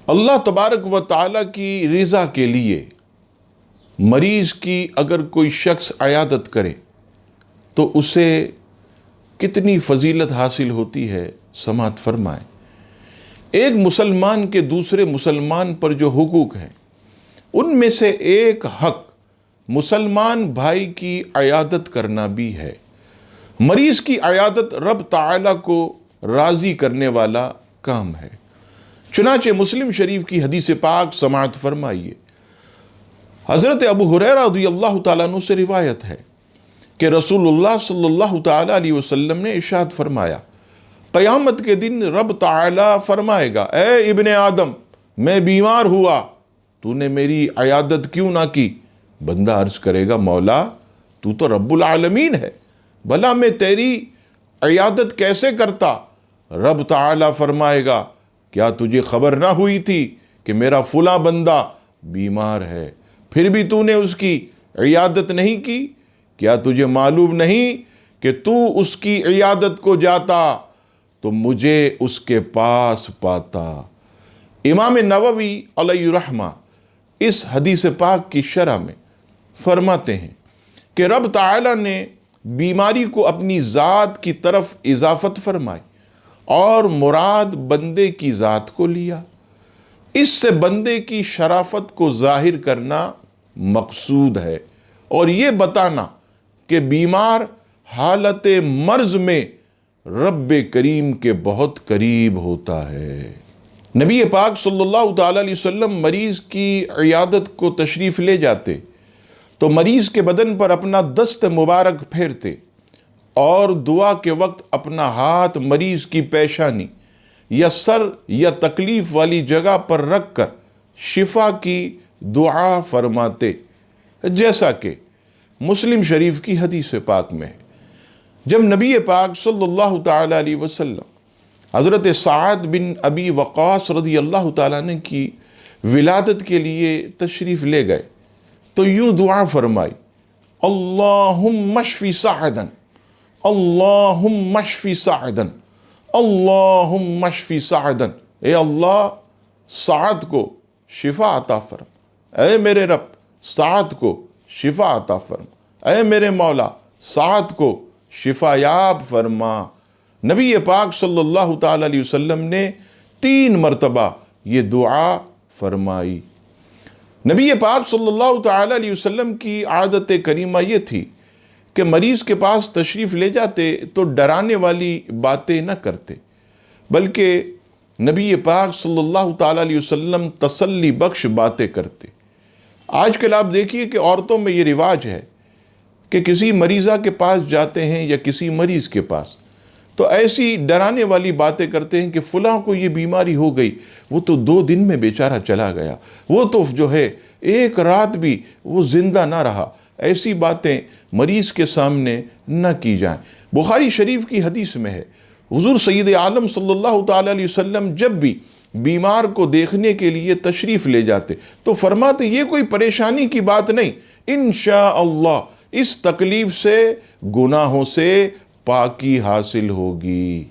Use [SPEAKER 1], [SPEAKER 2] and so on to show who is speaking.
[SPEAKER 1] اللہ تبارک و تعالیٰ کی رضا کے لیے مریض کی اگر کوئی شخص عیادت کرے تو اسے کتنی فضیلت حاصل ہوتی ہے، سماعت فرمائیں۔ ایک مسلمان کے دوسرے مسلمان پر جو حقوق ہیں ان میں سے ایک حق مسلمان بھائی کی عیادت کرنا بھی ہے۔ مریض کی عیادت رب تعالیٰ کو راضی کرنے والا کام ہے۔ چنانچہ مسلم شریف کی حدیث پاک سماعت فرمائیے۔ حضرت ابو ہریرہ رضی اللہ تعالیٰ عنہ سے روایت ہے کہ رسول اللہ صلی اللہ تعالیٰ علیہ وسلم نے ارشاد فرمایا، قیامت کے دن رب تعالیٰ فرمائے گا، اے ابن آدم، میں بیمار ہوا، تو نے میری عیادت کیوں نہ کی؟ بندہ عرض کرے گا، مولا تو تو رب العالمین ہے، بھلا میں تیری عیادت کیسے کرتا؟ رب تعالیٰ فرمائے گا، کیا تجھے خبر نہ ہوئی تھی کہ میرا فلاں بندہ بیمار ہے، پھر بھی تو نے اس کی عیادت نہیں کی؟ کیا تجھے معلوم نہیں کہ تو اس کی عیادت کو جاتا تو مجھے اس کے پاس پاتا؟ امام نووی علیہ الرحمہ اس حدیث پاک کی شرح میں فرماتے ہیں کہ رب تعالیٰ نے بیماری کو اپنی ذات کی طرف اضافت فرمائی اور مراد بندے کی ذات کو لیا۔ اس سے بندے کی شرافت کو ظاہر کرنا مقصود ہے اور یہ بتانا کہ بیمار حالت مرض میں رب کریم کے بہت قریب ہوتا ہے۔ نبی پاک صلی اللہ تعالیٰ علیہ وسلم مریض کی عیادت کو تشریف لے جاتے تو مریض کے بدن پر اپنا دست مبارک پھیرتے اور دعا کے وقت اپنا ہاتھ مریض کی پیشانی یا سر یا تکلیف والی جگہ پر رکھ کر شفا کی دعا فرماتے، جیسا کہ مسلم شریف کی حدیث پاک میں ہے۔ جب نبی پاک صلی اللہ تعالیٰ علیہ وسلم حضرت سعد بن ابی وقاص رضی اللہ تعالیٰ عنہ کی ولادت کے لیے تشریف لے گئے تو یوں دعا فرمائی، اللہم اشفی سعدن، اللہم اشفی سعدن، اللہم اشفی سعدن، اے اللہ سعد کو شفا عطا فرما، اے میرے رب سعد کو شفا عطا فرما، اے میرے مولا سعد کو شفا یاب فرما۔ نبی پاک صلی اللہ تعالیٰ علیہ وسلم نے 3 مرتبہ یہ دعا فرمائی۔ نبی پاک صلی اللہ تعالیٰ علیہ وسلم کی عادت کریمہ یہ تھی کہ مریض کے پاس تشریف لے جاتے تو ڈرانے والی باتیں نہ کرتے، بلکہ نبی پاک صلی اللہ تعالیٰ علیہ وسلم تسلی بخش باتیں کرتے۔ آج کل آپ دیکھیے کہ عورتوں میں یہ رواج ہے کہ کسی مریضہ کے پاس جاتے ہیں یا کسی مریض کے پاس تو ایسی ڈرانے والی باتیں کرتے ہیں کہ فلاں کو یہ بیماری ہو گئی، وہ تو 2 دن میں بیچارہ چلا گیا، وہ تو جو ہے 1 رات بھی وہ زندہ نہ رہا۔ ایسی باتیں مریض کے سامنے نہ کی جائیں۔ بخاری شریف کی حدیث میں ہے، حضور سید عالم صلی اللہ تعالیٰ علیہ وسلم جب بھی بیمار کو دیکھنے کے لیے تشریف لے جاتے تو فرماتے، یہ کوئی پریشانی کی بات نہیں، انشاءاللہ اس تکلیف سے گناہوں سے پاکی حاصل ہوگی۔